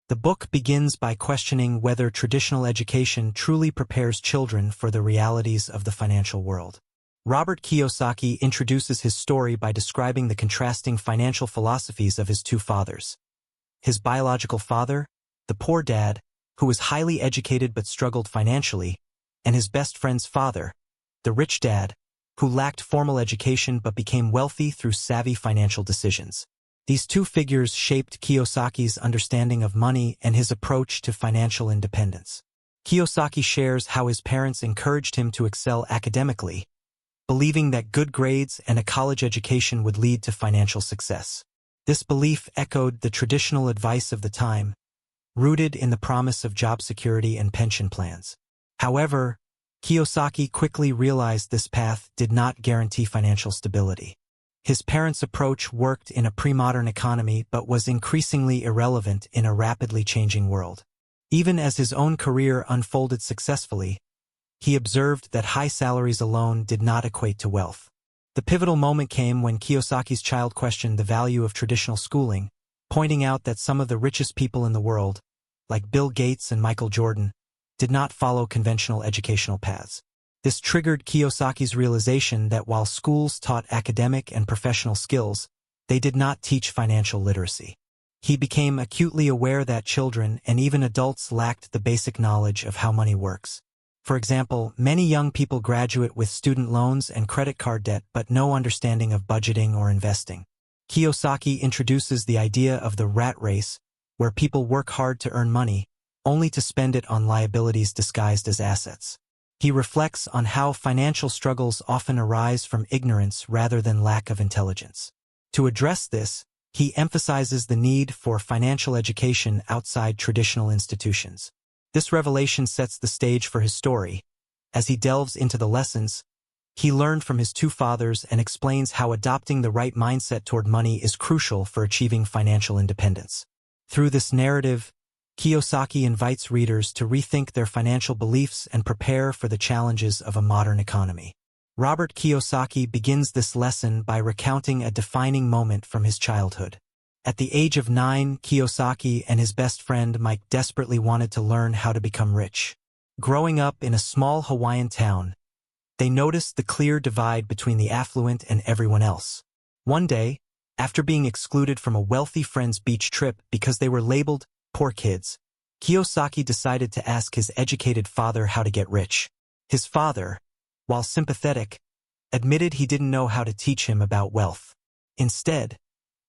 The book begins by questioning whether traditional education truly prepares children for the realities of the financial world. Robert Kiyosaki introduces his story by describing the contrasting financial philosophies of his two fathers. His biological father, the poor dad, who was highly educated but struggled financially, and his best friend's father, the rich dad, who lacked formal education but became wealthy through savvy financial decisions. These two figures shaped Kiyosaki's understanding of money and his approach to financial independence. Kiyosaki shares how his parents encouraged him to excel academically, believing that good grades and a college education would lead to financial success. This belief echoed the traditional advice of the time, rooted in the promise of job security and pension plans. However, Kiyosaki quickly realized this path did not guarantee financial stability. His parents' approach worked in a pre-modern economy but was increasingly irrelevant in a rapidly changing world. Even as his own career unfolded successfully, he observed that high salaries alone did not equate to wealth. The pivotal moment came when Kiyosaki's child questioned the value of traditional schooling, pointing out that some of the richest people in the world, like Bill Gates and Michael Jordan, did not follow conventional educational paths. This triggered Kiyosaki's realization that while schools taught academic and professional skills, they did not teach financial literacy. He became acutely aware that children and even adults lacked the basic knowledge of how money works. For example, many young people graduate with student loans and credit card debt but no understanding of budgeting or investing. Kiyosaki introduces the idea of the rat race, where people work hard to earn money, only to spend it on liabilities disguised as assets. He reflects on how financial struggles often arise from ignorance rather than lack of intelligence. To address this, he emphasizes the need for financial education outside traditional institutions. This revelation sets the stage for his story. As he delves into the lessons he learned from his two fathers and explains how adopting the right mindset toward money is crucial for achieving financial independence. Through this narrative, Kiyosaki invites readers to rethink their financial beliefs and prepare for the challenges of a modern economy. Robert Kiyosaki begins this lesson by recounting a defining moment from his childhood. At the age of 9, Kiyosaki and his best friend Mike desperately wanted to learn how to become rich. Growing up in a small Hawaiian town, they noticed the clear divide between the affluent and everyone else. One day, after being excluded from a wealthy friend's beach trip because they were labeled poor kids, Kiyosaki decided to ask his educated father how to get rich. His father, while sympathetic, admitted he didn't know how to teach him about wealth. Instead,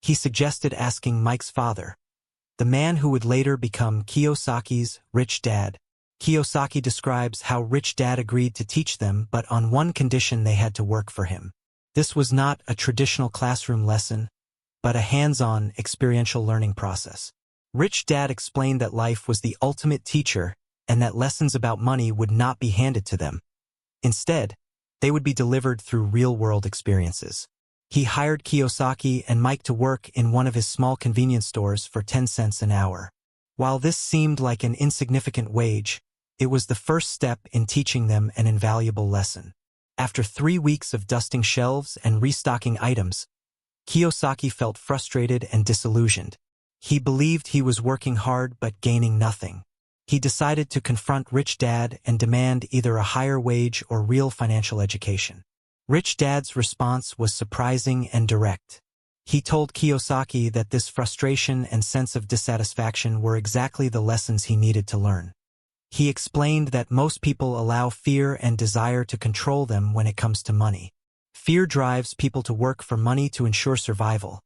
he suggested asking Mike's father, the man who would later become Kiyosaki's rich dad. Kiyosaki describes how Rich Dad agreed to teach them, but on one condition: they had to work for him. This was not a traditional classroom lesson, but a hands-on, experiential learning process. Rich Dad explained that life was the ultimate teacher and that lessons about money would not be handed to them. Instead, they would be delivered through real-world experiences. He hired Kiyosaki and Mike to work in one of his small convenience stores for 10 cents an hour. While this seemed like an insignificant wage, it was the first step in teaching them an invaluable lesson. After 3 weeks of dusting shelves and restocking items, Kiyosaki felt frustrated and disillusioned. He believed he was working hard but gaining nothing. He decided to confront Rich Dad and demand either a higher wage or real financial education. Rich Dad's response was surprising and direct. He told Kiyosaki that this frustration and sense of dissatisfaction were exactly the lessons he needed to learn. He explained that most people allow fear and desire to control them when it comes to money. Fear drives people to work for money to ensure survival,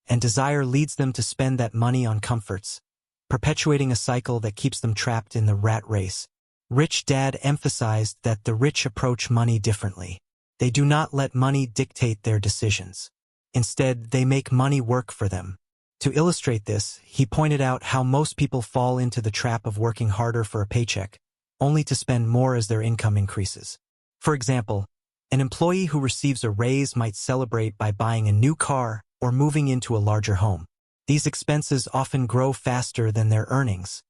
and desire leads them to spend that money on comforts, perpetuating a cycle that keeps them trapped in the rat race. Rich Dad emphasized that the rich approach money differently. They do not let money dictate their decisions. Instead, they make money work for them. To illustrate this, he pointed out how most people fall into the trap of working harder for a paycheck, only to spend more as their income increases. For example, an employee who receives a raise might celebrate by buying a new car or moving into a larger home. These expenses often grow faster than their earnings,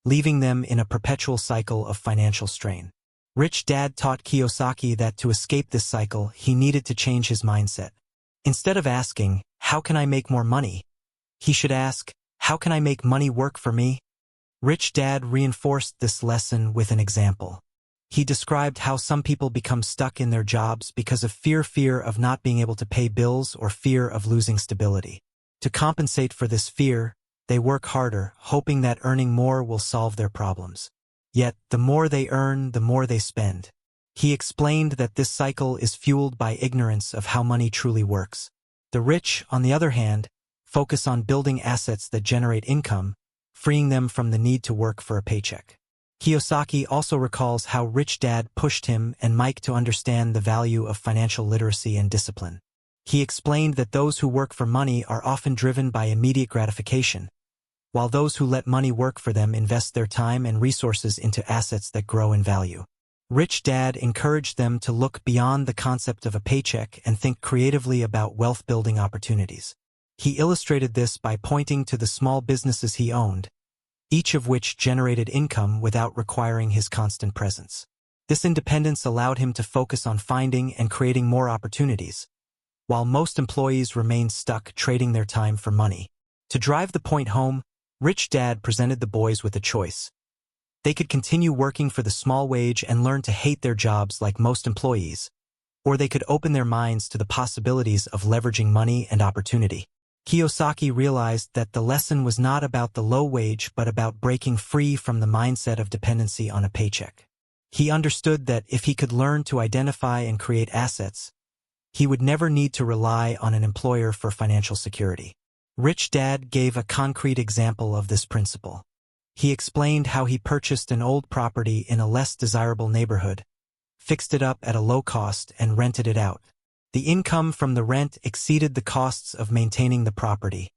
leaving them in a perpetual cycle of financial strain. Rich Dad taught Kiyosaki that to escape this cycle, he needed to change his mindset. Instead of asking, "How can I make more money?" he should ask, "How can I make money work for me?" Rich Dad reinforced this lesson with an example. He described how some people become stuck in their jobs because of fear of not being able to pay bills or fear of losing stability. To compensate for this fear, they work harder, hoping that earning more will solve their problems. Yet, the more they earn, the more they spend. He explained that this cycle is fueled by ignorance of how money truly works. The rich, on the other hand, focus on building assets that generate income, freeing them from the need to work for a paycheck. Kiyosaki also recalls how Rich Dad pushed him and Mike to understand the value of financial literacy and discipline. He explained that those who work for money are often driven by immediate gratification, while those who let money work for them invest their time and resources into assets that grow in value. Rich Dad encouraged them to look beyond the concept of a paycheck and think creatively about wealth-building opportunities. He illustrated this by pointing to the small businesses he owned, each of which generated income without requiring his constant presence. This independence allowed him to focus on finding and creating more opportunities, while most employees remained stuck trading their time for money. To drive the point home, Rich Dad presented the boys with a choice. They could continue working for the small wage and learn to hate their jobs like most employees, or they could open their minds to the possibilities of leveraging money and opportunity. Kiyosaki realized that the lesson was not about the low wage but about breaking free from the mindset of dependency on a paycheck. He understood that if he could learn to identify and create assets, he would never need to rely on an employer for financial security. Rich Dad gave a concrete example of this principle. He explained how he purchased an old property in a less desirable neighborhood, fixed it up at a low cost, and rented it out. The income from the rent exceeded the costs of maintaining the property,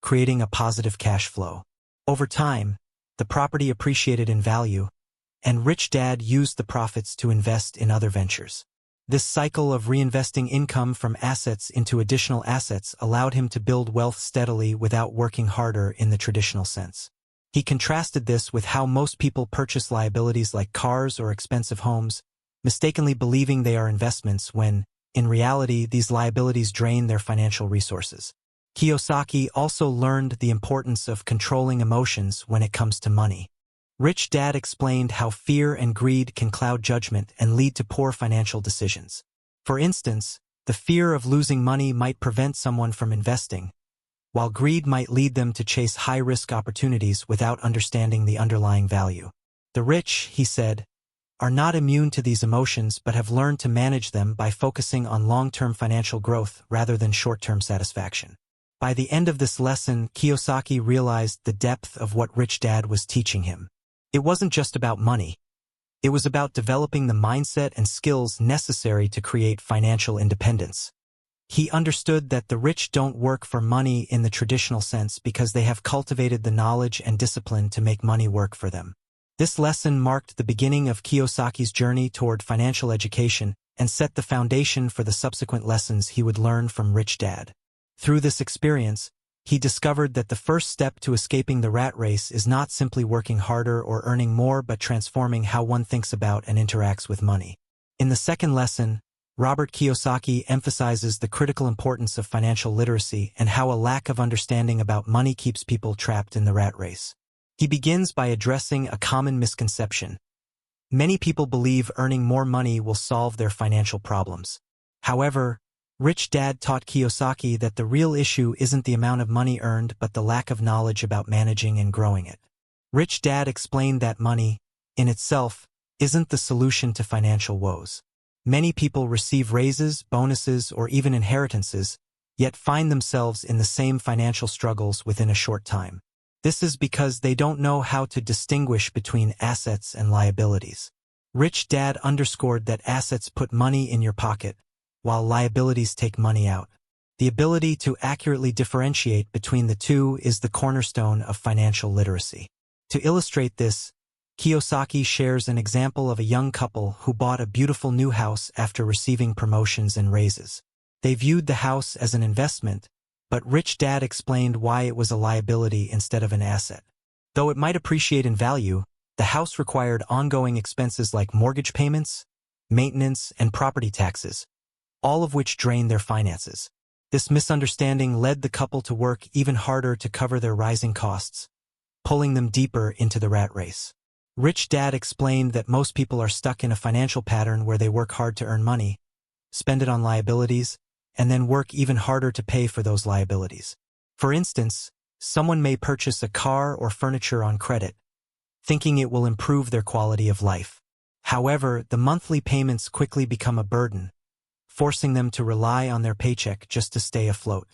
creating a positive cash flow. Over time, the property appreciated in value, and Rich Dad used the profits to invest in other ventures. This cycle of reinvesting income from assets into additional assets allowed him to build wealth steadily without working harder in the traditional sense. He contrasted this with how most people purchase liabilities like cars or expensive homes, mistakenly believing they are investments when, in reality, these liabilities drain their financial resources. Kiyosaki also learned the importance of controlling emotions when it comes to money. Rich Dad explained how fear and greed can cloud judgment and lead to poor financial decisions. For instance, the fear of losing money might prevent someone from investing, while greed might lead them to chase high-risk opportunities without understanding the underlying value. The rich, he said, are not immune to these emotions but have learned to manage them by focusing on long-term financial growth rather than short-term satisfaction. By the end of this lesson, Kiyosaki realized the depth of what Rich Dad was teaching him. It wasn't just about money. It was about developing the mindset and skills necessary to create financial independence. He understood that the rich don't work for money in the traditional sense because they have cultivated the knowledge and discipline to make money work for them. This lesson marked the beginning of Kiyosaki's journey toward financial education and set the foundation for the subsequent lessons he would learn from Rich Dad. Through this experience, he discovered that the first step to escaping the rat race is not simply working harder or earning more but transforming how one thinks about and interacts with money. In the second lesson, Robert Kiyosaki emphasizes the critical importance of financial literacy and how a lack of understanding about money keeps people trapped in the rat race. He begins by addressing a common misconception. Many people believe earning more money will solve their financial problems. However, Rich Dad taught Kiyosaki that the real issue isn't the amount of money earned but the lack of knowledge about managing and growing it. Rich Dad explained that money, in itself, isn't the solution to financial woes. Many people receive raises, bonuses, or even inheritances, yet find themselves in the same financial struggles within a short time. This is because they don't know how to distinguish between assets and liabilities. Rich Dad underscored that assets put money in your pocket, while liabilities take money out. The ability to accurately differentiate between the two is the cornerstone of financial literacy. To illustrate this, Kiyosaki shares an example of a young couple who bought a beautiful new house after receiving promotions and raises. They viewed the house as an investment, but Rich Dad explained why it was a liability instead of an asset. Though it might appreciate in value, the house required ongoing expenses like mortgage payments, maintenance, and property taxes, all of which drained their finances. This misunderstanding led the couple to work even harder to cover their rising costs, pulling them deeper into the rat race. Rich Dad explained that most people are stuck in a financial pattern where they work hard to earn money, spend it on liabilities, and then work even harder to pay for those liabilities. For instance, someone may purchase a car or furniture on credit, thinking it will improve their quality of life. However, the monthly payments quickly become a burden, forcing them to rely on their paycheck just to stay afloat.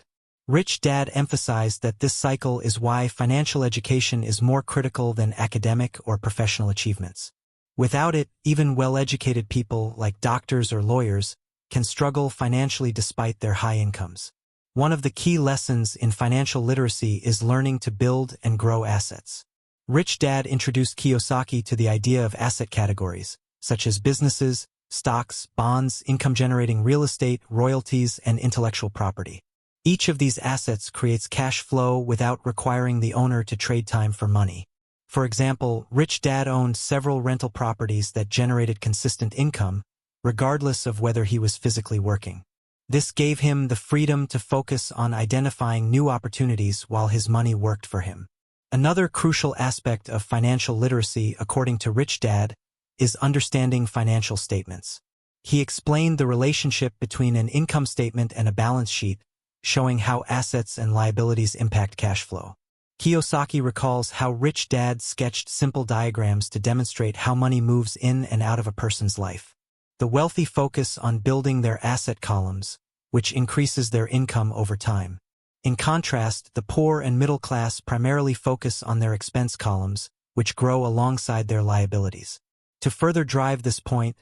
Rich Dad emphasized that this cycle is why financial education is more critical than academic or professional achievements. Without it, even well-educated people like doctors or lawyers can struggle financially despite their high incomes. One of the key lessons in financial literacy is learning to build and grow assets. Rich Dad introduced Kiyosaki to the idea of asset categories, such as businesses, stocks, bonds, income-generating real estate, royalties, and intellectual property. Each of these assets creates cash flow without requiring the owner to trade time for money. For example, Rich Dad owned several rental properties that generated consistent income, regardless of whether he was physically working. This gave him the freedom to focus on identifying new opportunities while his money worked for him. Another crucial aspect of financial literacy, according to Rich Dad, is understanding financial statements. He explained the relationship between an income statement and a balance sheet, showing how assets and liabilities impact cash flow. Kiyosaki recalls how Rich Dad sketched simple diagrams to demonstrate how money moves in and out of a person's life. The wealthy focus on building their asset columns, which increases their income over time. In contrast, the poor and middle class primarily focus on their expense columns, which grow alongside their liabilities. To further drive this point,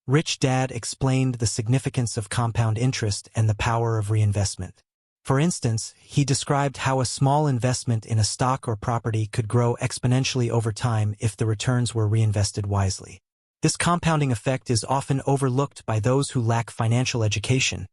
Rich Dad explained the significance of compound interest and the power of reinvestment. For instance, he described how a small investment in a stock or property could grow exponentially over time if the returns were reinvested wisely. This compounding effect is often overlooked by those who lack financial education,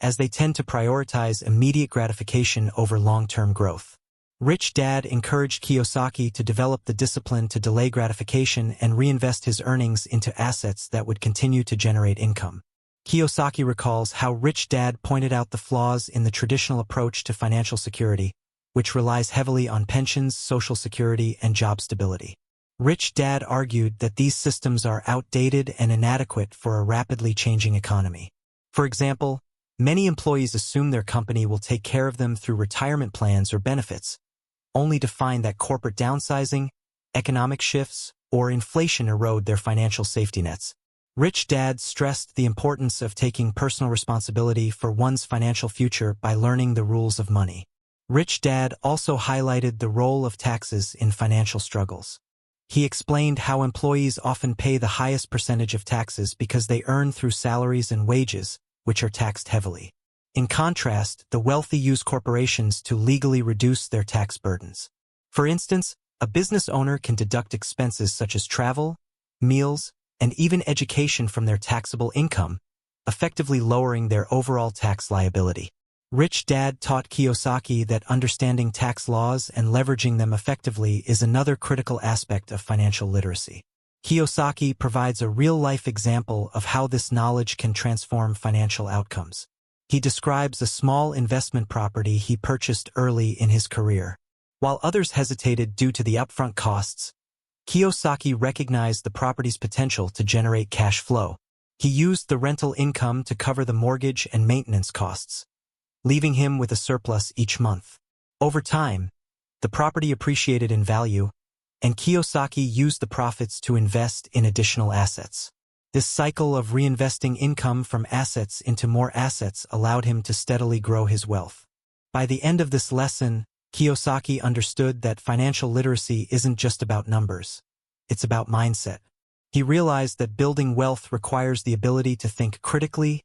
as they tend to prioritize immediate gratification over long-term growth. Rich Dad encouraged Kiyosaki to develop the discipline to delay gratification and reinvest his earnings into assets that would continue to generate income. Kiyosaki recalls how Rich Dad pointed out the flaws in the traditional approach to financial security, which relies heavily on pensions, social security, and job stability. Rich Dad argued that these systems are outdated and inadequate for a rapidly changing economy. For example, many employees assume their company will take care of them through retirement plans or benefits, only to find that corporate downsizing, economic shifts, or inflation erode their financial safety nets. Rich Dad stressed the importance of taking personal responsibility for one's financial future by learning the rules of money. Rich Dad also highlighted the role of taxes in financial struggles. He explained how employees often pay the highest percentage of taxes because they earn through salaries and wages, which are taxed heavily. In contrast, the wealthy use corporations to legally reduce their tax burdens. For instance, a business owner can deduct expenses such as travel, meals, and even education from their taxable income, effectively lowering their overall tax liability. Rich Dad taught Kiyosaki that understanding tax laws and leveraging them effectively is another critical aspect of financial literacy. Kiyosaki provides a real-life example of how this knowledge can transform financial outcomes. He describes a small investment property he purchased early in his career. While others hesitated due to the upfront costs, Kiyosaki recognized the property's potential to generate cash flow. He used the rental income to cover the mortgage and maintenance costs, leaving him with a surplus each month. Over time, the property appreciated in value, and Kiyosaki used the profits to invest in additional assets. This cycle of reinvesting income from assets into more assets allowed him to steadily grow his wealth. By the end of this lesson, Kiyosaki understood that financial literacy isn't just about numbers. It's about mindset. He realized that building wealth requires the ability to think critically,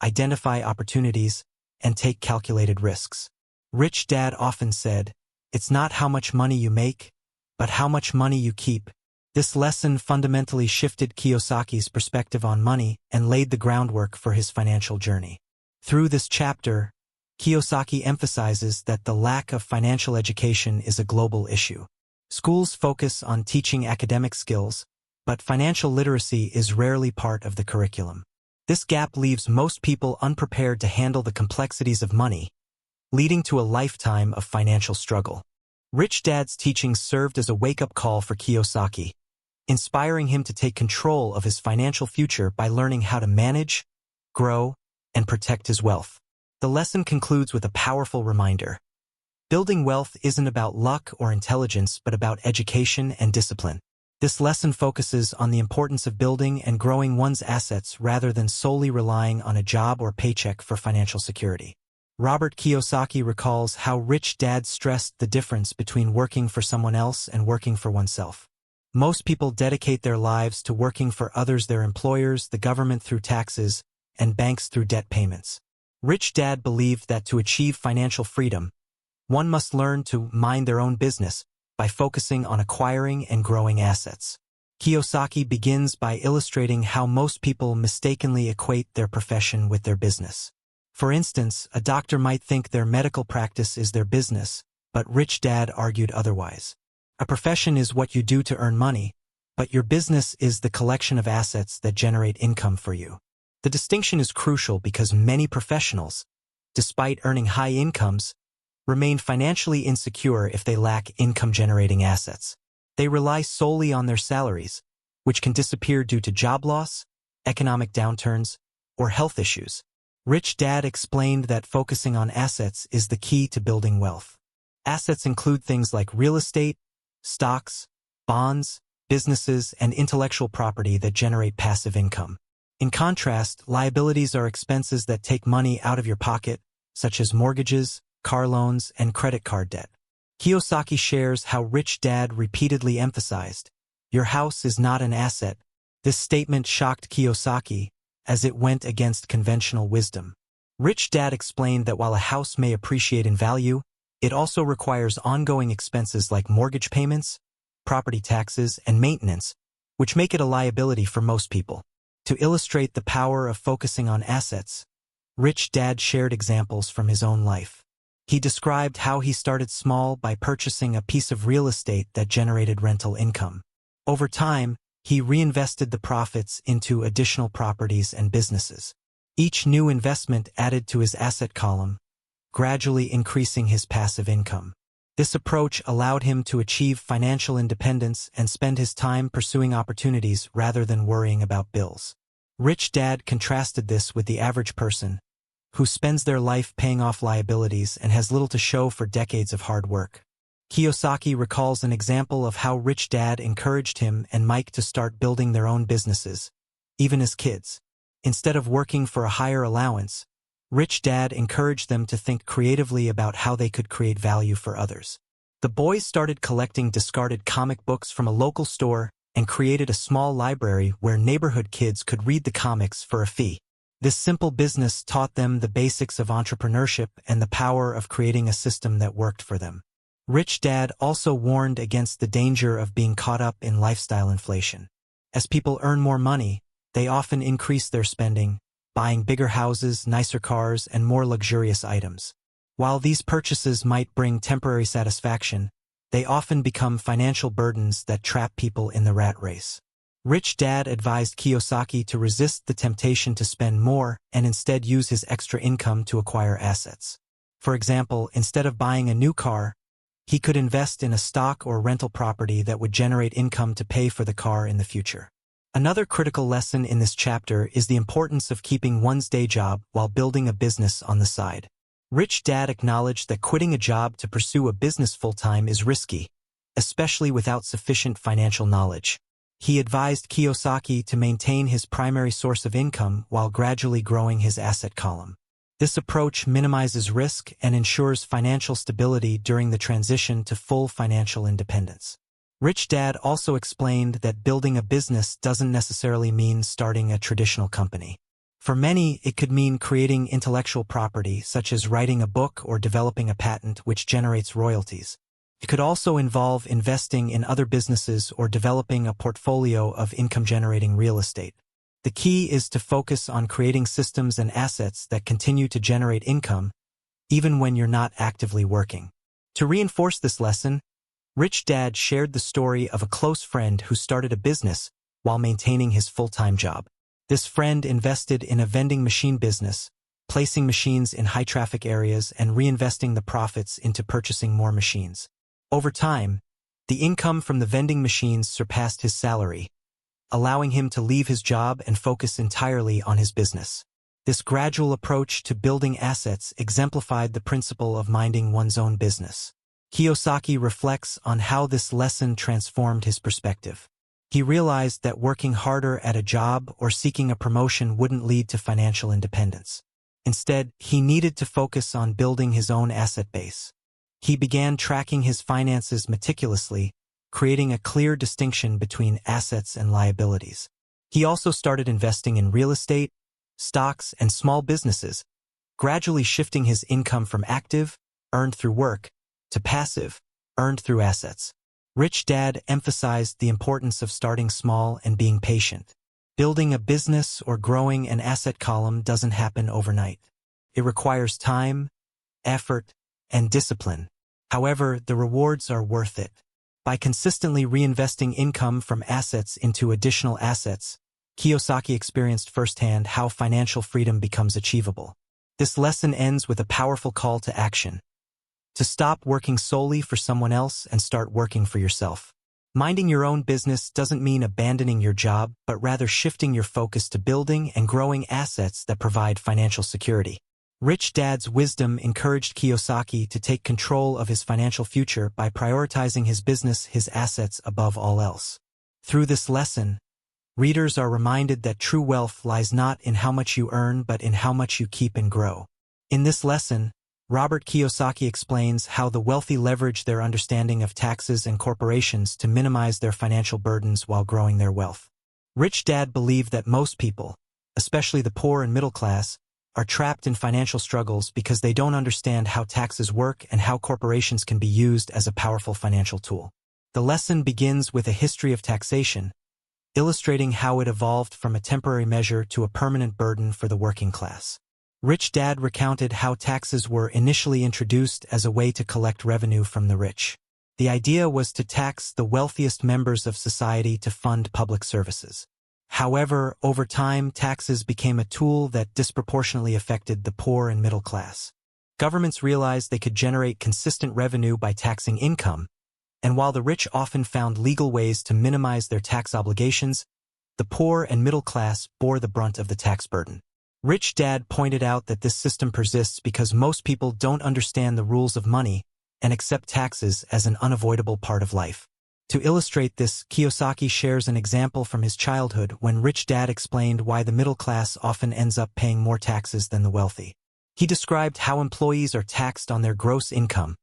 identify opportunities, and take calculated risks. Rich Dad often said, "It's not how much money you make, but how much money you keep." This lesson fundamentally shifted Kiyosaki's perspective on money and laid the groundwork for his financial journey. Through this chapter, Kiyosaki emphasizes that the lack of financial education is a global issue. Schools focus on teaching academic skills, but financial literacy is rarely part of the curriculum. This gap leaves most people unprepared to handle the complexities of money, leading to a lifetime of financial struggle. Rich Dad's teachings served as a wake-up call for Kiyosaki, inspiring him to take control of his financial future by learning how to manage, grow, and protect his wealth. The lesson concludes with a powerful reminder. Building wealth isn't about luck or intelligence, but about education and discipline. This lesson focuses on the importance of building and growing one's assets rather than solely relying on a job or paycheck for financial security. Robert Kiyosaki recalls how Rich Dad stressed the difference between working for someone else and working for oneself. Most people dedicate their lives to working for others, their employers, the government through taxes, and banks through debt payments. Rich Dad believed that to achieve financial freedom, one must learn to mind their own business by focusing on acquiring and growing assets. Kiyosaki begins by illustrating how most people mistakenly equate their profession with their business. For instance, a doctor might think their medical practice is their business, but Rich Dad argued otherwise. A profession is what you do to earn money, but your business is the collection of assets that generate income for you. The distinction is crucial because many professionals, despite earning high incomes, remain financially insecure if they lack income-generating assets. They rely solely on their salaries, which can disappear due to job loss, economic downturns, or health issues. Rich Dad explained that focusing on assets is the key to building wealth. Assets include things like real estate, stocks, bonds, businesses, and intellectual property that generate passive income. In contrast, liabilities are expenses that take money out of your pocket, such as mortgages, car loans, and credit card debt. Kiyosaki shares how Rich Dad repeatedly emphasized, "Your house is not an asset." This statement shocked Kiyosaki, as it went against conventional wisdom. Rich Dad explained that while a house may appreciate in value, it also requires ongoing expenses like mortgage payments, property taxes, and maintenance, which make it a liability for most people. To illustrate the power of focusing on assets, Rich Dad shared examples from his own life. He described how he started small by purchasing a piece of real estate that generated rental income. Over time, he reinvested the profits into additional properties and businesses. Each new investment added to his asset column, gradually increasing his passive income. This approach allowed him to achieve financial independence and spend his time pursuing opportunities rather than worrying about bills. Rich Dad contrasted this with the average person, who spends their life paying off liabilities and has little to show for decades of hard work. Kiyosaki recalls an example of how Rich Dad encouraged him and Mike to start building their own businesses, even as kids. Instead of working for a higher allowance, Rich Dad encouraged them to think creatively about how they could create value for others. The boys started collecting discarded comic books from a local store and created a small library where neighborhood kids could read the comics for a fee. This simple business taught them the basics of entrepreneurship and the power of creating a system that worked for them. Rich Dad also warned against the danger of being caught up in lifestyle inflation. As people earn more money, they often increase their spending, buying bigger houses, nicer cars, and more luxurious items. While these purchases might bring temporary satisfaction, they often become financial burdens that trap people in the rat race. Rich Dad advised Kiyosaki to resist the temptation to spend more and instead use his extra income to acquire assets. For example, instead of buying a new car, he could invest in a stock or rental property that would generate income to pay for the car in the future. Another critical lesson in this chapter is the importance of keeping one's day job while building a business on the side. Rich Dad acknowledged that quitting a job to pursue a business full-time is risky, especially without sufficient financial knowledge. He advised Kiyosaki to maintain his primary source of income while gradually growing his asset column. This approach minimizes risk and ensures financial stability during the transition to full financial independence. Rich Dad also explained that building a business doesn't necessarily mean starting a traditional company. For many, it could mean creating intellectual property, such as writing a book or developing a patent which generates royalties. It could also involve investing in other businesses or developing a portfolio of income-generating real estate. The key is to focus on creating systems and assets that continue to generate income, even when you're not actively working. To reinforce this lesson, Rich Dad shared the story of a close friend who started a business while maintaining his full-time job. This friend invested in a vending machine business, placing machines in high-traffic areas and reinvesting the profits into purchasing more machines. Over time, the income from the vending machines surpassed his salary, allowing him to leave his job and focus entirely on his business. This gradual approach to building assets exemplified the principle of minding one's own business. Kiyosaki reflects on how this lesson transformed his perspective. He realized that working harder at a job or seeking a promotion wouldn't lead to financial independence. Instead, he needed to focus on building his own asset base. He began tracking his finances meticulously, creating a clear distinction between assets and liabilities. He also started investing in real estate, stocks, and small businesses, gradually shifting his income from active, earned through work, to passive, earned through assets. Rich Dad emphasized the importance of starting small and being patient. Building a business or growing an asset column doesn't happen overnight. It requires time, effort, and discipline. However, the rewards are worth it. By consistently reinvesting income from assets into additional assets, Kiyosaki experienced firsthand how financial freedom becomes achievable. This lesson ends with a powerful call to action: to stop working solely for someone else and start working for yourself. Minding your own business doesn't mean abandoning your job, but rather shifting your focus to building and growing assets that provide financial security. Rich Dad's wisdom encouraged Kiyosaki to take control of his financial future by prioritizing his business, his assets above all else. Through this lesson, readers are reminded that true wealth lies not in how much you earn but in how much you keep and grow. In this lesson, Robert Kiyosaki explains how the wealthy leverage their understanding of taxes and corporations to minimize their financial burdens while growing their wealth. Rich Dad believed that most people, especially the poor and middle class, are trapped in financial struggles because they don't understand how taxes work and how corporations can be used as a powerful financial tool. The lesson begins with a history of taxation, illustrating how it evolved from a temporary measure to a permanent burden for the working class. Rich Dad recounted how taxes were initially introduced as a way to collect revenue from the rich. The idea was to tax the wealthiest members of society to fund public services. However, over time, taxes became a tool that disproportionately affected the poor and middle class. Governments realized they could generate consistent revenue by taxing income, and while the rich often found legal ways to minimize their tax obligations, the poor and middle class bore the brunt of the tax burden. Rich Dad pointed out that this system persists because most people don't understand the rules of money and accept taxes as an unavoidable part of life. To illustrate this, Kiyosaki shares an example from his childhood when Rich Dad explained why the middle class often ends up paying more taxes than the wealthy. He described how employees are taxed on their gross income,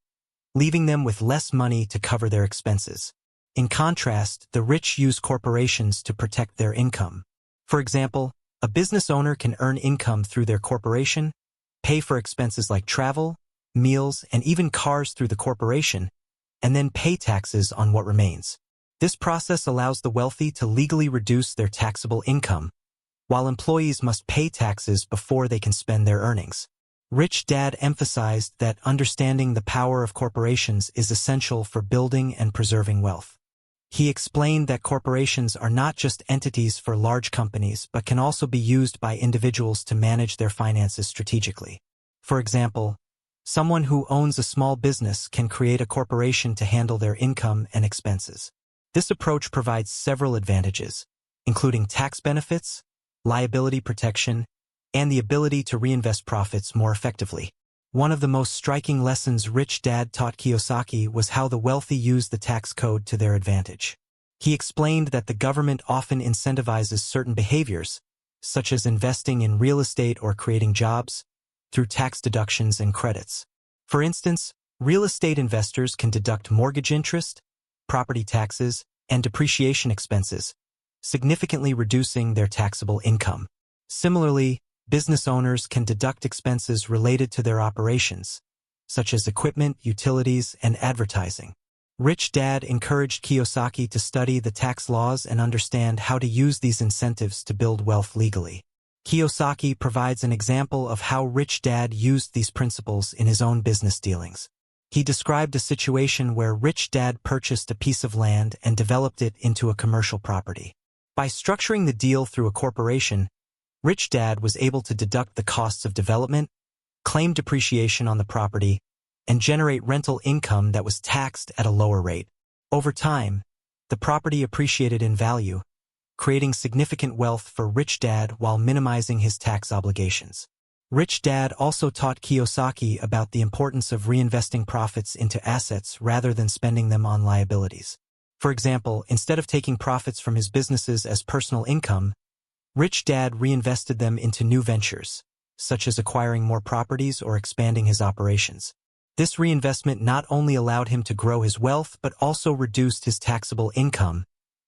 leaving them with less money to cover their expenses. In contrast, the rich use corporations to protect their income. For example, a business owner can earn income through their corporation, pay for expenses like travel, meals, and even cars through the corporation, and then pay taxes on what remains. This process allows the wealthy to legally reduce their taxable income, while employees must pay taxes before they can spend their earnings. Rich Dad emphasized that understanding the power of corporations is essential for building and preserving wealth. He explained that corporations are not just entities for large companies but can also be used by individuals to manage their finances strategically. For example, someone who owns a small business can create a corporation to handle their income and expenses. This approach provides several advantages, including tax benefits, liability protection, and the ability to reinvest profits more effectively. One of the most striking lessons Rich Dad taught Kiyosaki was how the wealthy use the tax code to their advantage. He explained that the government often incentivizes certain behaviors, such as investing in real estate or creating jobs, through tax deductions and credits. For instance, real estate investors can deduct mortgage interest, property taxes, and depreciation expenses, significantly reducing their taxable income. Similarly, business owners can deduct expenses related to their operations, such as equipment, utilities, and advertising. Rich Dad encouraged Kiyosaki to study the tax laws and understand how to use these incentives to build wealth legally. Kiyosaki provides an example of how Rich Dad used these principles in his own business dealings. He described a situation where Rich Dad purchased a piece of land and developed it into a commercial property. By structuring the deal through a corporation, Rich Dad was able to deduct the costs of development, claim depreciation on the property, and generate rental income that was taxed at a lower rate. Over time, the property appreciated in value, creating significant wealth for Rich Dad while minimizing his tax obligations. Rich Dad also taught Kiyosaki about the importance of reinvesting profits into assets rather than spending them on liabilities. For example, instead of taking profits from his businesses as personal income, Rich Dad reinvested them into new ventures, such as acquiring more properties or expanding his operations. This reinvestment not only allowed him to grow his wealth but also reduced his taxable income,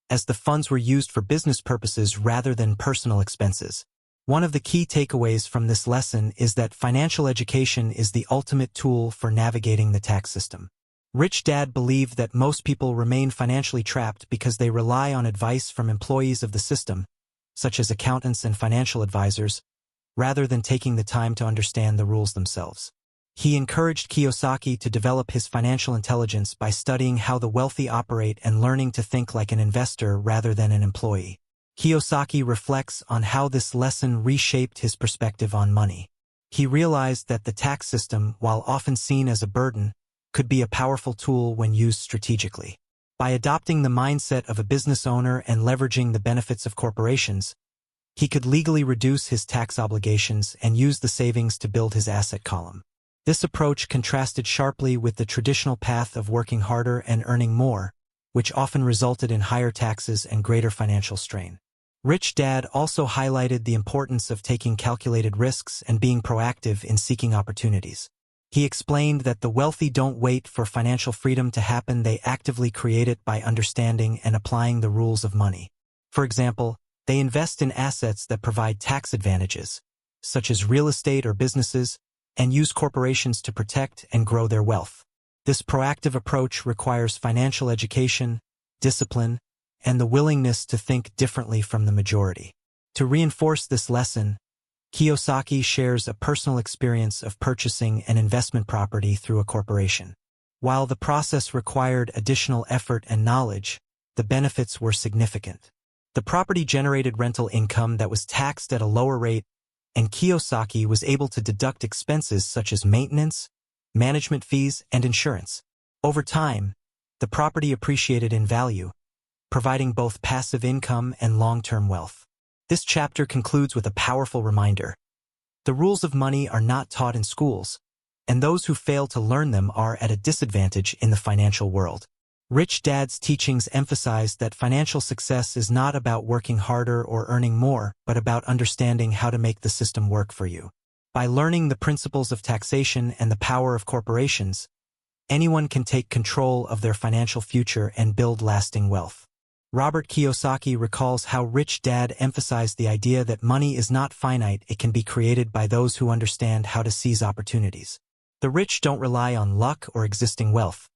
as the funds were used for business purposes rather than personal expenses. One of the key takeaways from this lesson is that financial education is the ultimate tool for navigating the tax system. Rich Dad believed that most people remain financially trapped because they rely on advice from employees of the system, such as accountants and financial advisors, rather than taking the time to understand the rules themselves. He encouraged Kiyosaki to develop his financial intelligence by studying how the wealthy operate and learning to think like an investor rather than an employee. Kiyosaki reflects on how this lesson reshaped his perspective on money. He realized that the tax system, while often seen as a burden, could be a powerful tool when used strategically. By adopting the mindset of a business owner and leveraging the benefits of corporations, he could legally reduce his tax obligations and use the savings to build his asset column. This approach contrasted sharply with the traditional path of working harder and earning more, which often resulted in higher taxes and greater financial strain. Rich Dad also highlighted the importance of taking calculated risks and being proactive in seeking opportunities. He explained that the wealthy don't wait for financial freedom to happen, they actively create it by understanding and applying the rules of money. For example, they invest in assets that provide tax advantages, such as real estate or businesses, and use corporations to protect and grow their wealth. This proactive approach requires financial education, discipline, and the willingness to think differently from the majority. To reinforce this lesson, Kiyosaki shares a personal experience of purchasing an investment property through a corporation. While the process required additional effort and knowledge, the benefits were significant. The property generated rental income that was taxed at a lower rate, and Kiyosaki was able to deduct expenses such as maintenance, management fees, and insurance. Over time, the property appreciated in value, providing both passive income and long-term wealth. This chapter concludes with a powerful reminder. The rules of money are not taught in schools, and those who fail to learn them are at a disadvantage in the financial world. Rich Dad's teachings emphasize that financial success is not about working harder or earning more, but about understanding how to make the system work for you. By learning the principles of taxation and the power of corporations, anyone can take control of their financial future and build lasting wealth. Robert Kiyosaki recalls how Rich Dad emphasized the idea that money is not finite, it can be created by those who understand how to seize opportunities. The rich don't rely on luck or existing wealth.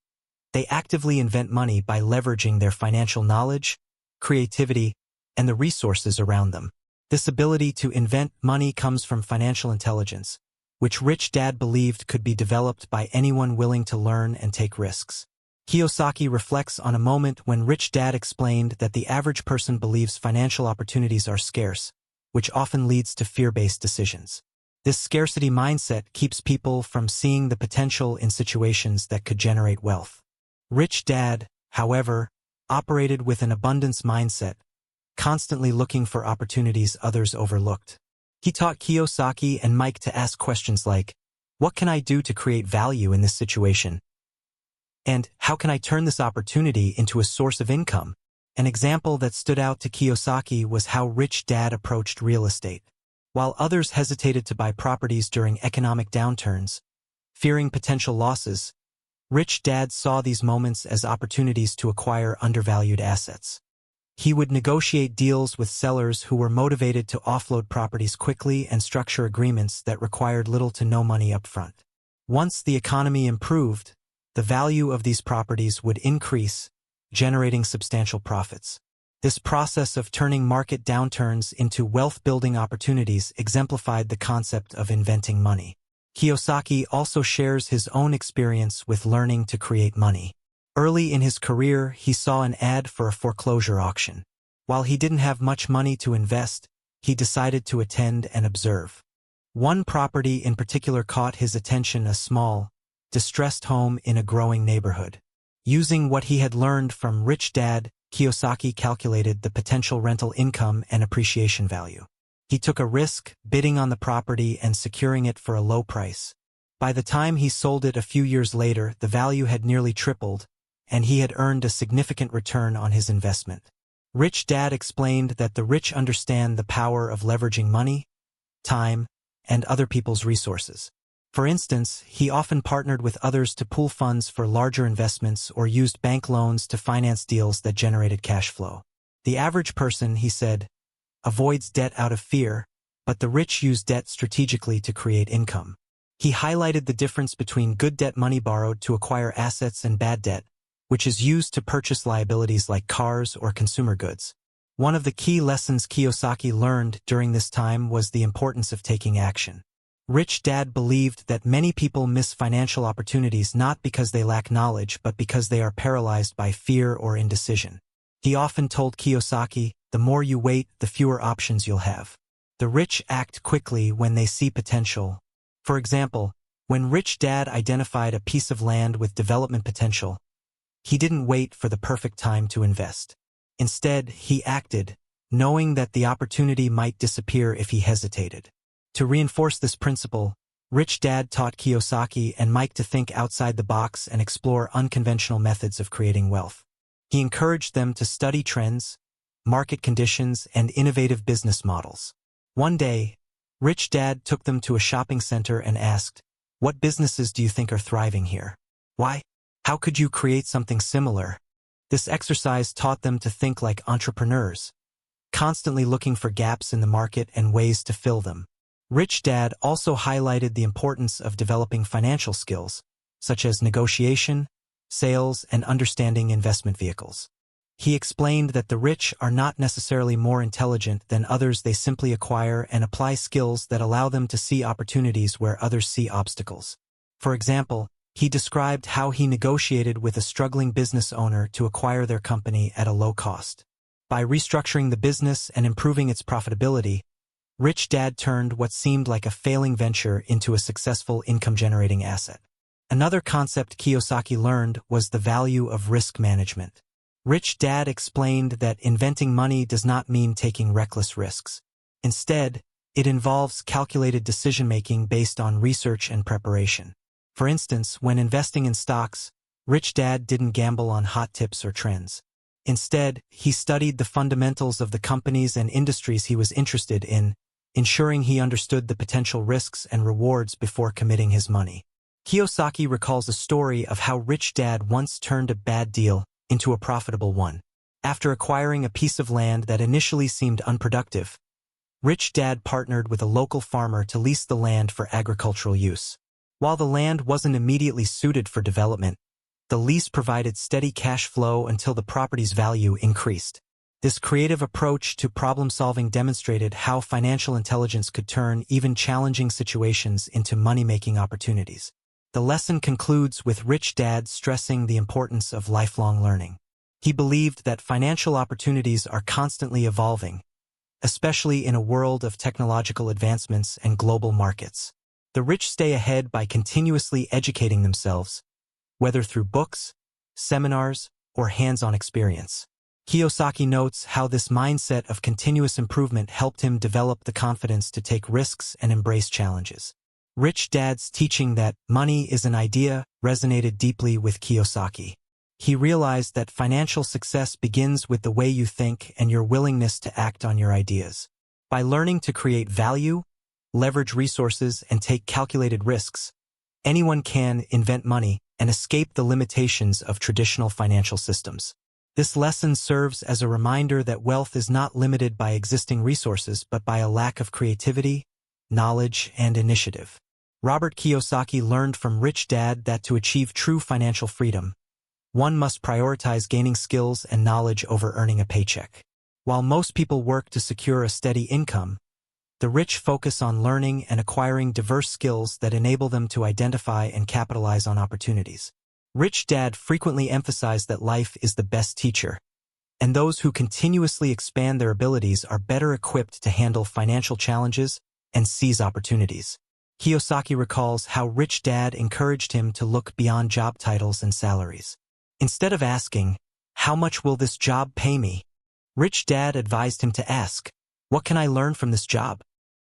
They actively invent money by leveraging their financial knowledge, creativity, and the resources around them. This ability to invent money comes from financial intelligence, which Rich Dad believed could be developed by anyone willing to learn and take risks. Kiyosaki reflects on a moment when Rich Dad explained that the average person believes financial opportunities are scarce, which often leads to fear-based decisions. This scarcity mindset keeps people from seeing the potential in situations that could generate wealth. Rich Dad, however, operated with an abundance mindset, constantly looking for opportunities others overlooked. He taught Kiyosaki and Mike to ask questions like, "What can I do to create value in this situation?" And "How can I turn this opportunity into a source of income?" An example that stood out to Kiyosaki was how Rich Dad approached real estate. While others hesitated to buy properties during economic downturns, fearing potential losses, Rich Dad saw these moments as opportunities to acquire undervalued assets. He would negotiate deals with sellers who were motivated to offload properties quickly and structure agreements that required little to no money up front. Once the economy improved, the value of these properties would increase, generating substantial profits. This process of turning market downturns into wealth-building opportunities exemplified the concept of inventing money. Kiyosaki also shares his own experience with learning to create money. Early in his career, he saw an ad for a foreclosure auction. While he didn't have much money to invest, he decided to attend and observe. One property in particular caught his attention, a small, distressed home in a growing neighborhood. Using what he had learned from Rich Dad, Kiyosaki calculated the potential rental income and appreciation value. He took a risk, bidding on the property and securing it for a low price. By the time he sold it a few years later, the value had nearly tripled, and he had earned a significant return on his investment. Rich Dad explained that the rich understand the power of leveraging money, time, and other people's resources. For instance, he often partnered with others to pool funds for larger investments or used bank loans to finance deals that generated cash flow. The average person, he said, avoids debt out of fear, but the rich use debt strategically to create income. He highlighted the difference between good debt money borrowed to acquire assets and bad debt, which is used to purchase liabilities like cars or consumer goods. One of the key lessons Kiyosaki learned during this time was the importance of taking action. Rich Dad believed that many people miss financial opportunities not because they lack knowledge but because they are paralyzed by fear or indecision. He often told Kiyosaki, "The more you wait, the fewer options you'll have." The rich act quickly when they see potential. For example, when Rich Dad identified a piece of land with development potential, he didn't wait for the perfect time to invest. Instead, he acted, knowing that the opportunity might disappear if he hesitated. To reinforce this principle, Rich Dad taught Kiyosaki and Mike to think outside the box and explore unconventional methods of creating wealth. He encouraged them to study trends, market conditions, and innovative business models. One day, Rich Dad took them to a shopping center and asked, "What businesses do you think are thriving here? Why? How could you create something similar?" This exercise taught them to think like entrepreneurs, constantly looking for gaps in the market and ways to fill them. Rich Dad also highlighted the importance of developing financial skills, such as negotiation, sales, and understanding investment vehicles. He explained that the rich are not necessarily more intelligent than others. They simply acquire and apply skills that allow them to see opportunities where others see obstacles. For example, he described how he negotiated with a struggling business owner to acquire their company at a low cost. By restructuring the business and improving its profitability, Rich Dad turned what seemed like a failing venture into a successful income-generating asset. Another concept Kiyosaki learned was the value of risk management. Rich Dad explained that inventing money does not mean taking reckless risks. Instead, it involves calculated decision-making based on research and preparation. For instance, when investing in stocks, Rich Dad didn't gamble on hot tips or trends. Instead, he studied the fundamentals of the companies and industries he was interested in, ensuring he understood the potential risks and rewards before committing his money. Kiyosaki recalls a story of how Rich Dad once turned a bad deal into a profitable one. After acquiring a piece of land that initially seemed unproductive, Rich Dad partnered with a local farmer to lease the land for agricultural use. While the land wasn't immediately suited for development, the lease provided steady cash flow until the property's value increased. This creative approach to problem-solving demonstrated how financial intelligence could turn even challenging situations into money-making opportunities. The lesson concludes with Rich Dad stressing the importance of lifelong learning. He believed that financial opportunities are constantly evolving, especially in a world of technological advancements and global markets. The rich stay ahead by continuously educating themselves, whether through books, seminars, or hands-on experience. Kiyosaki notes how this mindset of continuous improvement helped him develop the confidence to take risks and embrace challenges. Rich Dad's teaching that money is an idea resonated deeply with Kiyosaki. He realized that financial success begins with the way you think and your willingness to act on your ideas. By learning to create value, leverage resources, and take calculated risks, anyone can invent money and escape the limitations of traditional financial systems. This lesson serves as a reminder that wealth is not limited by existing resources but by a lack of creativity, knowledge, and initiative. Robert Kiyosaki learned from Rich Dad that to achieve true financial freedom, one must prioritize gaining skills and knowledge over earning a paycheck. While most people work to secure a steady income, the rich focus on learning and acquiring diverse skills that enable them to identify and capitalize on opportunities. Rich Dad frequently emphasized that life is the best teacher, and those who continuously expand their abilities are better equipped to handle financial challenges and seize opportunities. Kiyosaki recalls how Rich Dad encouraged him to look beyond job titles and salaries. Instead of asking, "How much will this job pay me?" Rich Dad advised him to ask, "What can I learn from this job?"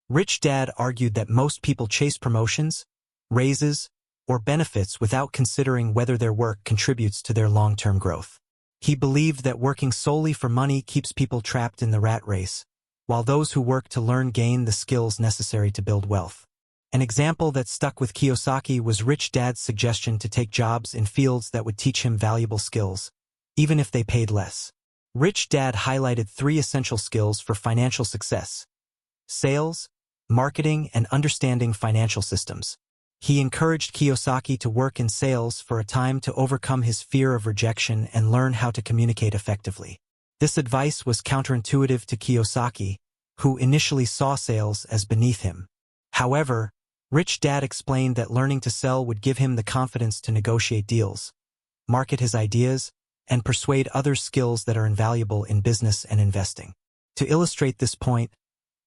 Rich Dad argued that most people chase promotions, raises, or benefits without considering whether their work contributes to their long-term growth. He believed that working solely for money keeps people trapped in the rat race, while those who work to learn gain the skills necessary to build wealth. An example that stuck with Kiyosaki was Rich Dad's suggestion to take jobs in fields that would teach him valuable skills, even if they paid less. Rich Dad highlighted 3 essential skills for financial success: sales, marketing, and understanding financial systems. He encouraged Kiyosaki to work in sales for a time to overcome his fear of rejection and learn how to communicate effectively. This advice was counterintuitive to Kiyosaki, who initially saw sales as beneath him. However, Rich Dad explained that learning to sell would give him the confidence to negotiate deals, market his ideas, and persuade others, skills that are invaluable in business and investing. To illustrate this point,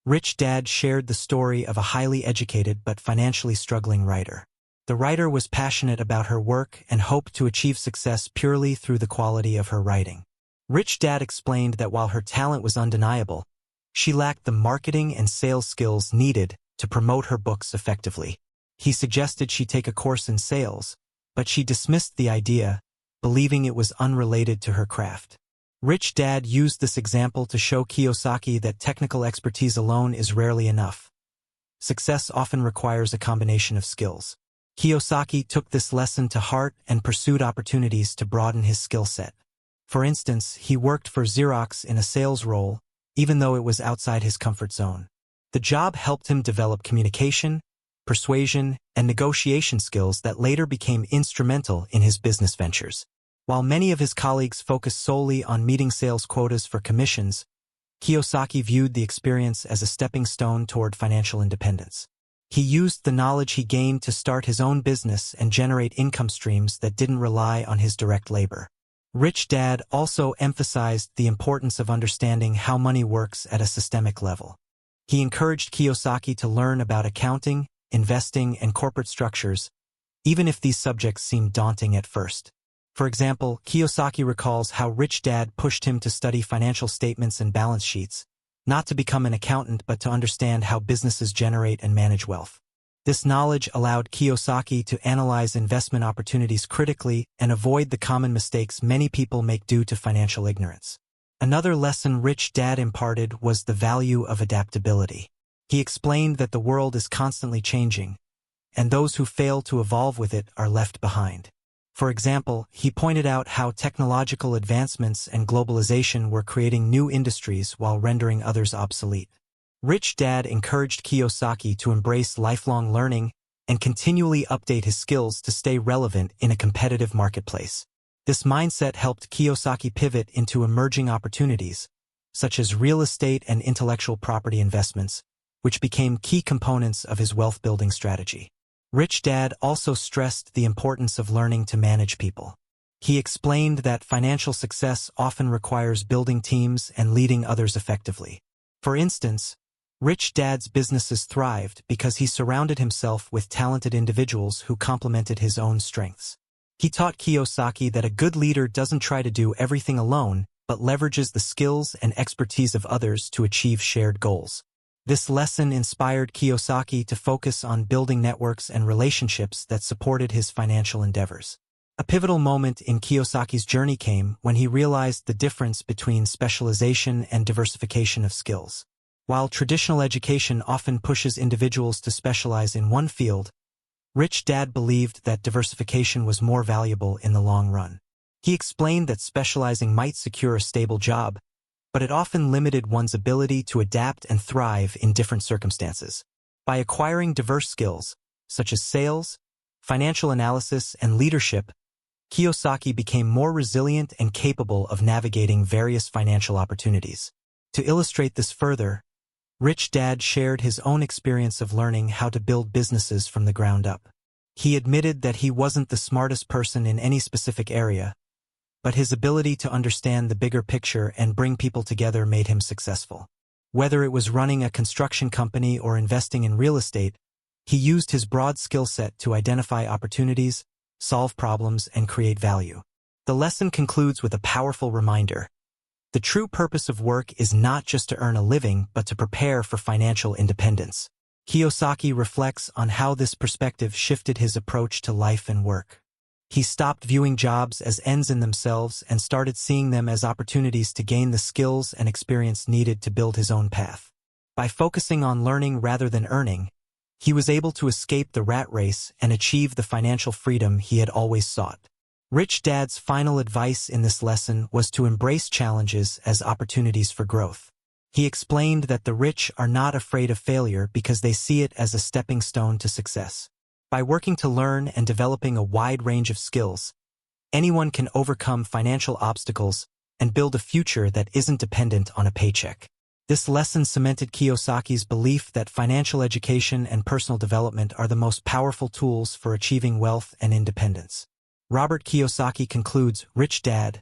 Rich Dad shared the story of a highly educated but financially struggling writer. The writer was passionate about her work and hoped to achieve success purely through the quality of her writing. Rich Dad explained that while her talent was undeniable, she lacked the marketing and sales skills needed to promote her books effectively. He suggested she take a course in sales, but she dismissed the idea, believing it was unrelated to her craft. Rich Dad used this example to show Kiyosaki that technical expertise alone is rarely enough. Success often requires a combination of skills. Kiyosaki took this lesson to heart and pursued opportunities to broaden his skill set. For instance, he worked for Xerox in a sales role, even though it was outside his comfort zone. The job helped him develop communication, persuasion, and negotiation skills that later became instrumental in his business ventures. While many of his colleagues focused solely on meeting sales quotas for commissions, Kiyosaki viewed the experience as a stepping stone toward financial independence. He used the knowledge he gained to start his own business and generate income streams that didn't rely on his direct labor. Rich Dad also emphasized the importance of understanding how money works at a systemic level. He encouraged Kiyosaki to learn about accounting, investing, and corporate structures, even if these subjects seemed daunting at first. For example, Kiyosaki recalls how Rich Dad pushed him to study financial statements and balance sheets, not to become an accountant but to understand how businesses generate and manage wealth. This knowledge allowed Kiyosaki to analyze investment opportunities critically and avoid the common mistakes many people make due to financial ignorance. Another lesson Rich Dad imparted was the value of adaptability. He explained that the world is constantly changing, and those who fail to evolve with it are left behind. For example, he pointed out how technological advancements and globalization were creating new industries while rendering others obsolete. Rich Dad encouraged Kiyosaki to embrace lifelong learning and continually update his skills to stay relevant in a competitive marketplace. This mindset helped Kiyosaki pivot into emerging opportunities, such as real estate and intellectual property investments, which became key components of his wealth-building strategy. Rich Dad also stressed the importance of learning to manage people. He explained that financial success often requires building teams and leading others effectively. For instance, Rich Dad's businesses thrived because he surrounded himself with talented individuals who complemented his own strengths. He taught Kiyosaki that a good leader doesn't try to do everything alone, but leverages the skills and expertise of others to achieve shared goals. This lesson inspired Kiyosaki to focus on building networks and relationships that supported his financial endeavors. A pivotal moment in Kiyosaki's journey came when he realized the difference between specialization and diversification of skills. While traditional education often pushes individuals to specialize in one field, Rich Dad believed that diversification was more valuable in the long run. He explained that specializing might secure a stable job, but it often limited one's ability to adapt and thrive in different circumstances. By acquiring diverse skills, such as sales, financial analysis, and leadership, Kiyosaki became more resilient and capable of navigating various financial opportunities. To illustrate this further, Rich Dad shared his own experience of learning how to build businesses from the ground up. He admitted that he wasn't the smartest person in any specific area, but his ability to understand the bigger picture and bring people together made him successful. Whether it was running a construction company or investing in real estate, He used his broad skill set to identify opportunities, solve problems, and create value. The lesson concludes with a powerful reminder. The true purpose of work is not just to earn a living, but to prepare for financial independence. Kiyosaki reflects on how this perspective shifted his approach to life and work. He stopped viewing jobs as ends in themselves and started seeing them as opportunities to gain the skills and experience needed to build his own path. By focusing on learning rather than earning, he was able to escape the rat race and achieve the financial freedom he had always sought. Rich Dad's final advice in this lesson was to embrace challenges as opportunities for growth. He explained that the rich are not afraid of failure because they see it as a stepping stone to success. By working to learn and developing a wide range of skills, anyone can overcome financial obstacles and build a future that isn't dependent on a paycheck. This lesson cemented Kiyosaki's belief that financial education and personal development are the most powerful tools for achieving wealth and independence. Robert Kiyosaki concludes Rich Dad,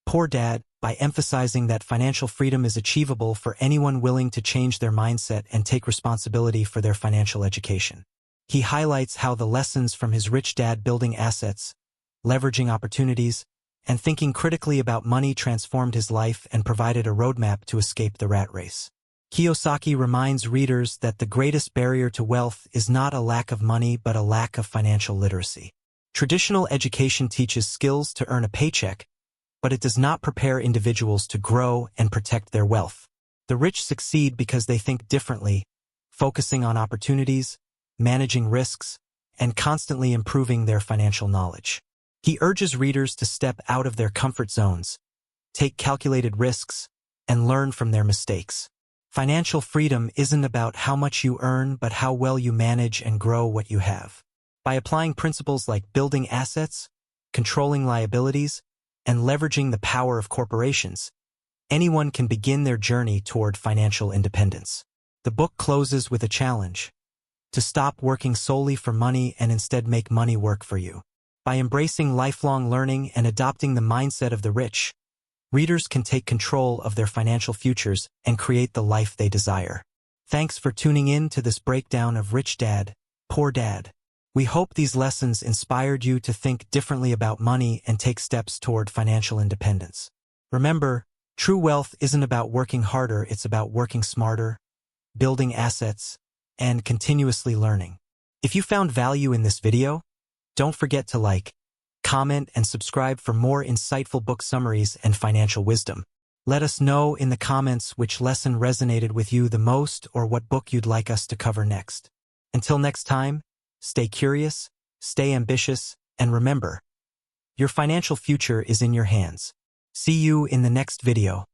Poor Dad by emphasizing that financial freedom is achievable for anyone willing to change their mindset and take responsibility for their financial education. He highlights how the lessons from his rich dad building assets, leveraging opportunities, and thinking critically about money transformed his life and provided a roadmap to escape the rat race. Kiyosaki reminds readers that the greatest barrier to wealth is not a lack of money but a lack of financial literacy. Traditional education teaches skills to earn a paycheck, but it does not prepare individuals to grow and protect their wealth. The rich succeed because they think differently, focusing on opportunities, managing risks, and constantly improving their financial knowledge. He urges readers to step out of their comfort zones, take calculated risks, and learn from their mistakes. Financial freedom isn't about how much you earn but how well you manage and grow what you have. By applying principles like building assets, controlling liabilities, and leveraging the power of corporations, anyone can begin their journey toward financial independence. The book closes with a challenge: to stop working solely for money and instead make money work for you. By embracing lifelong learning and adopting the mindset of the rich, readers can take control of their financial futures and create the life they desire. Thanks for tuning in to this breakdown of Rich Dad, Poor Dad. We hope these lessons inspired you to think differently about money and take steps toward financial independence. Remember, true wealth isn't about working harder, it's about working smarter, building assets, and continuously learning. If you found value in this video, don't forget to like, comment, and subscribe for more insightful book summaries and financial wisdom. Let us know in the comments which lesson resonated with you the most or what book you'd like us to cover next. Until next time, stay curious, stay ambitious, and remember, your financial future is in your hands. See you in the next video.